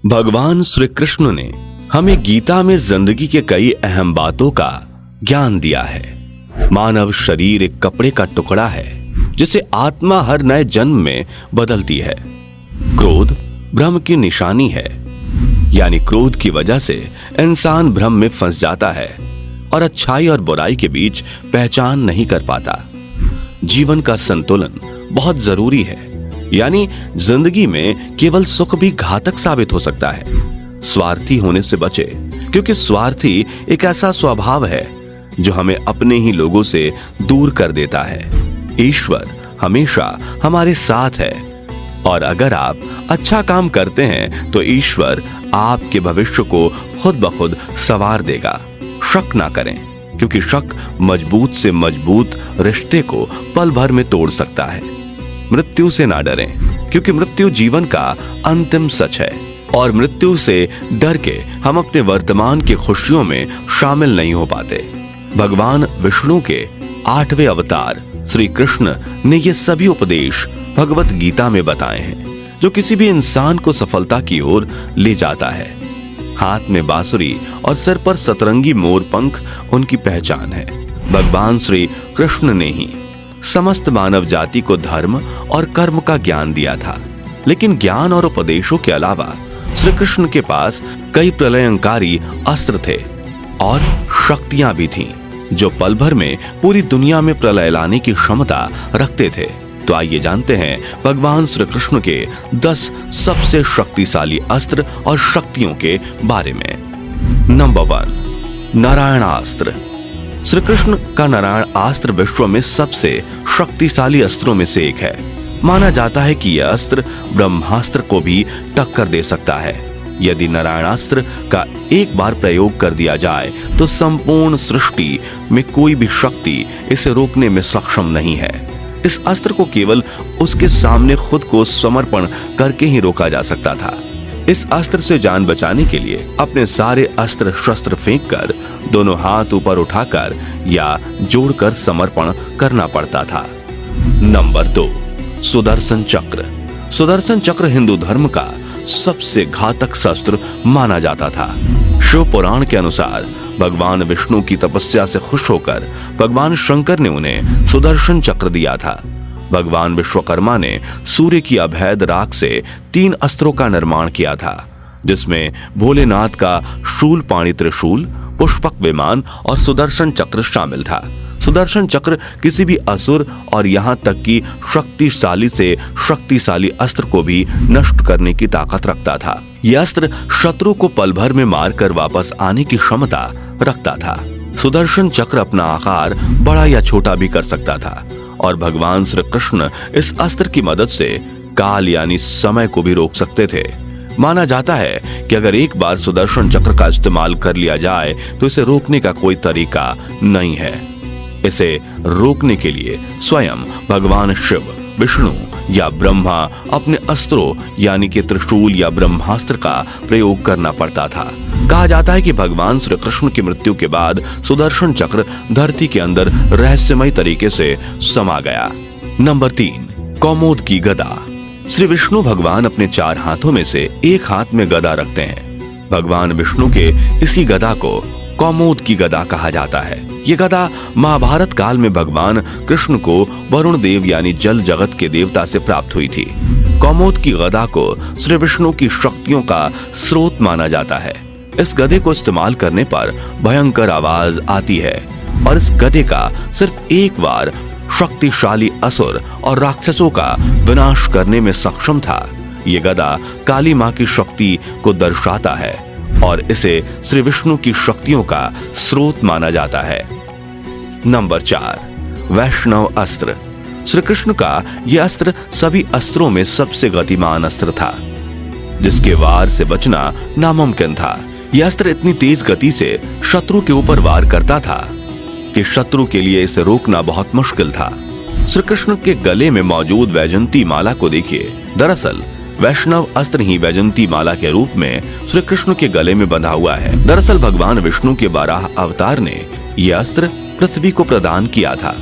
भगवान श्री कृष्ण ने हमें गीता में जिंदगी के कई अहम बातों का ज्ञान दिया है। मानव शरीर एक कपड़े का टुकड़ा है जिसे आत्मा हर नए जन्म में बदलती है। क्रोध भ्रम की निशानी है, यानी क्रोध की वजह से इंसान भ्रम में फंस जाता है और अच्छाई और बुराई के बीच पहचान नहीं कर पाता। जीवन का संतुलन बहुत जरूरी है, यानी जिंदगी में केवल सुख भी घातक साबित हो सकता है। स्वार्थी होने से बचे, क्योंकि स्वार्थी एक ऐसा स्वभाव है जो हमें अपने ही लोगों से दूर कर देता है। ईश्वर हमेशा हमारे साथ है और अगर आप अच्छा काम करते हैं तो ईश्वर आपके भविष्य को खुद ब खुद संवार देगा। शक ना करें, क्योंकि शक मजबूत से मजबूत रिश्ते को पल भर में तोड़ सकता है। मृत्यु से ना डरें, क्योंकि मृत्यु जीवन का अंतिम सच है और मृत्यु से डर के हम अपने वर्तमान की खुशियों में शामिल नहीं हो पाते। भगवान विष्णु के 8वें अवतार श्री कृष्ण ने ये सभी उपदेश भगवत गीता में बताए हैं, जो किसी भी इंसान को सफलता की ओर ले जाता है। हाथ में बांसुरी और सिर पर सतरंगी मोर पंख उनकी पहचान है। भगवान श्री कृष्ण ने ही समस्त मानव जाति को धर्म और कर्म का ज्ञान दिया था, लेकिन ज्ञान और उपदेशों के अलावा श्री कृष्ण के पास कई प्रलयंकारी अस्त्र थे और शक्तियां भी थीं, जो पल भर में पूरी दुनिया में प्रलय लाने की क्षमता रखते थे। तो आइए जानते हैं भगवान श्री कृष्ण के 10 सबसे शक्तिशाली अस्त्र और शक्तियों के बारे में। नंबर 1, नारायणास्त्र। श्री कृष्ण का नारायण अस्त्र विश्व में सबसे शक्तिशाली अस्त्रों में से एक है। माना जाता है कि यह अस्त्र ब्रह्मास्त्र को भी टक्कर दे सकता है। यदि नारायणास्त्र का एक बार प्रयोग कर दिया जाए तो संपूर्ण सृष्टि में कोई भी शक्ति इसे रोकने में सक्षम नहीं है। इस अस्त्र को केवल उसके सामने खुद को समर्पण करके ही रोका जा सकता था। इस अस्त्र से जान बचाने के लिए अपने सारे अस्त्र शस्त्र फेंककर दोनों हाथ ऊपर उठाकर या जोड़कर समर्पण करना पड़ता था। नंबर 2, सुदर्शन चक्र। सुदर्शन चक्र हिंदू धर्म का सबसे घातक शस्त्र माना जाता था। शिव पुराण के अनुसार भगवान विष्णु की तपस्या से खुश होकर भगवान शंकर ने उन्हें सुदर्शन चक्र दिया था। भगवान विश्वकर्मा ने सूर्य की अभेद राख से 3 अस्त्रों का निर्माण किया था, जिसमें भोलेनाथ का शूलपाणी त्रिशूल, पुष्पक विमान और सुदर्शन चक्र शामिल था। सुदर्शन चक्र किसी भी असुर और यहाँ तक कि शक्तिशाली से शक्तिशाली अस्त्र को भी नष्ट करने की ताकत रखता था। यह अस्त्र शत्रु को पल भर में मारकर वापस आने की क्षमता रखता था। सुदर्शन चक्र अपना आकार बड़ा या छोटा भी कर सकता था और भगवान श्री कृष्ण इस अस्त्र की मदद से काल यानी समय को भी रोक सकते थे। माना जाता है कि अगर एक बार सुदर्शन चक्र का इस्तेमाल कर लिया जाए तो इसे रोकने का कोई तरीका नहीं है। इसे रोकने के लिए स्वयं भगवान शिव, विष्णु या ब्रह्मा अपने अस्त्रों यानी कि त्रिशूल या ब्रह्मास्त्र का प्रयोग करना पड़ता था। कहा जाता है कि भगवान श्री कृष्ण की मृत्यु के बाद सुदर्शन चक्र धरती के अंदर रहस्यमय तरीके से समा गया। नंबर 3, कौमोद की गदा। श्री विष्णु भगवान अपने 4 हाथों में से एक हाथ में गदा रखते हैं। भगवान विष्णु के इसी गदा को कौमोद की गदा कहा जाता है। ये गदा महाभारत काल में भगवान कृष्ण को वरुण देव यानी जल जगत के देवता से प्राप्त हुई थी। कौमोद की गदा को श्री विष्णु की शक्तियों का स्रोत माना जाता है। इस गदे को इस्तेमाल करने पर भयंकर आवाज आती है और इस गदे का सिर्फ एक बार शक्तिशाली असुर और राक्षसों का विनाश करने में सक्षम था। ये गदा काली मां की शक्ति को दर्शाता है और इसे श्री विष्णु की शक्तियों का स्रोत माना जाता है। नंबर 4, वैष्णव अस्त्र। श्री कृष्ण का यह अस्त्र सभी अस्त्रों में सबसे गतिमान अस्त्र था, जिसके वार से बचना नामुमकिन था। यह अस्त्र इतनी तेज गति से शत्रु के ऊपर वार करता था कि शत्रु के लिए इसे रोकना बहुत मुश्किल था। श्री कृष्ण के गले में मौजूद वैजयंती माला को देखिए। दरअसल वैष्णव अस्त्र ही वैजयंती माला के रूप में श्री कृष्ण के गले में बंधा हुआ है। दरअसल भगवान विष्णु के 12 अवतार ने यह अस्त्र पृथ्वी को प्रदान किया था।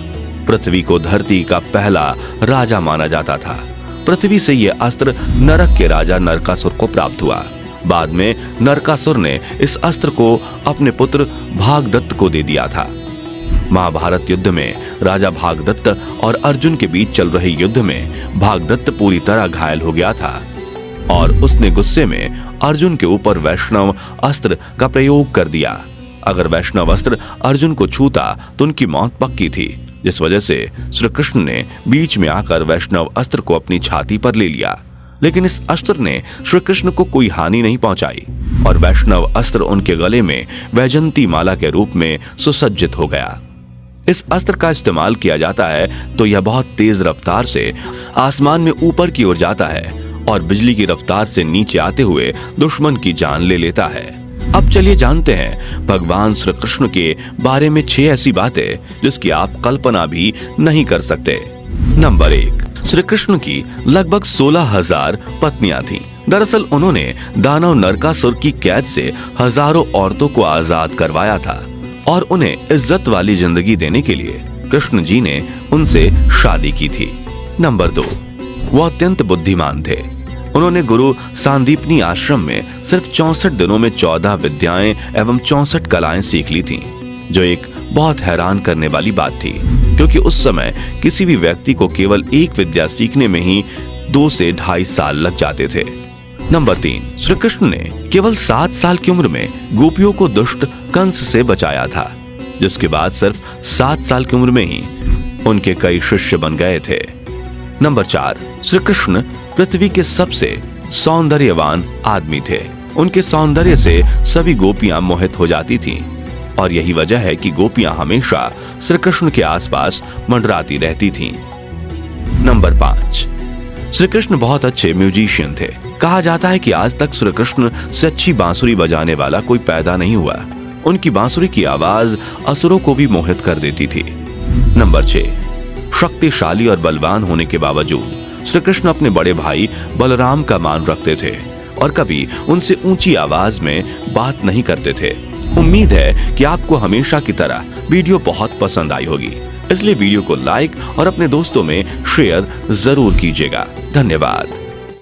पृथ्वी को धरती का पहला राजा माना जाता था। पृथ्वी से यह अस्त्र नरक के राजा नरकासुर को प्राप्त हुआ। बाद में नरकासुर ने इस अस्त्र को अपने पुत्र भागदत्त को दे दिया था। महाभारत युद्ध में राजा भागदत्त और अर्जुन के बीच चल रहे युद्ध में भागदत्त पूरी तरह घायल हो गया था और उसने गुस्से में अर्जुन के ऊपर वैष्णव अस्त्र का प्रयोग कर दिया। अगर वैष्णव अस्त्र अर्जुन को छूता तो उनकी मौत पक्की थी, जिस वजह से श्री कृष्ण ने बीच में आकर वैष्णव अस्त्र को अपनी छाती पर ले लिया। लेकिन इस अस्त्र ने श्री कृष्ण को कोई हानि नहीं पहुंचाई और वैष्णव अस्त्र उनके गले में वैजंती माला के रूप में सुसज्जित हो गया। इस अस्त्र का इस्तेमाल किया जाता है तो यह बहुत तेज रफ्तार से आसमान में ऊपर की ओर जाता है और बिजली की रफ्तार से नीचे आते हुए दुश्मन की जान ले लेता है। अब चलिए जानते हैं भगवान श्री कृष्ण के बारे में 6 ऐसी बातें जिसकी आप कल्पना भी नहीं कर सकते। नंबर 1, श्री कृष्ण की लगभग 16,000 पत्नियां थीं। दरअसल उन्होंने दानव नरकासुर की कैद से हजारों औरतों को आजाद करवाया था और उन्हें इज्जत वाली जिंदगी देने के लिए कृष्ण जी ने उनसे शादी की थी। नंबर 2, वो अत्यंत बुद्धिमान थे। उन्होंने गुरु सांदीपनी आश्रम में सिर्फ 64 दिनों में 14 विद्याएं एवं 64 कलाएं सीख ली थीं, जो एक बहुत हैरान करने वाली बात थी, क्योंकि उस समय किसी भी व्यक्ति को केवल एक विद्या सीखने में ही 2 से 2.5 साल लग जाते थे। नंबर 3, श्री कृष्ण ने केवल 7 साल की उम्र में गोपियों को दुष्ट कंस से बचाया था, जिसके बाद सिर्फ 7 साल की उम्र में ही उनके कई शिष्य बन गए थे। नंबर 4, श्री कृष्ण पृथ्वी के सबसे सौंदर्यवान आदमी थे। उनके सौंदर्य से सभी गोपियां मोहित हो जाती थीं और यही वजह है कि गोपियां हमेशा श्री कृष्ण के आसपास मंडराती रहती थीं। नंबर 5, श्री कृष्ण बहुत अच्छे म्यूजिशियन थे। कहा जाता है कि आज तक श्री कृष्ण से अच्छी बांसुरी बजाने वाला कोई पैदा नहीं हुआ। उनकी बांसुरी की आवाज असुरों को भी मोहित कर देती थी। नंबर 6, शक्तिशाली और बलवान होने के बावजूद श्री कृष्ण अपने बड़े भाई बलराम का मान रखते थे और कभी उनसे ऊंची आवाज में बात नहीं करते थे। उम्मीद है कि आपको हमेशा की तरह वीडियो बहुत पसंद आई होगी, इसलिए वीडियो को लाइक और अपने दोस्तों में शेयर जरूर कीजिएगा। धन्यवाद।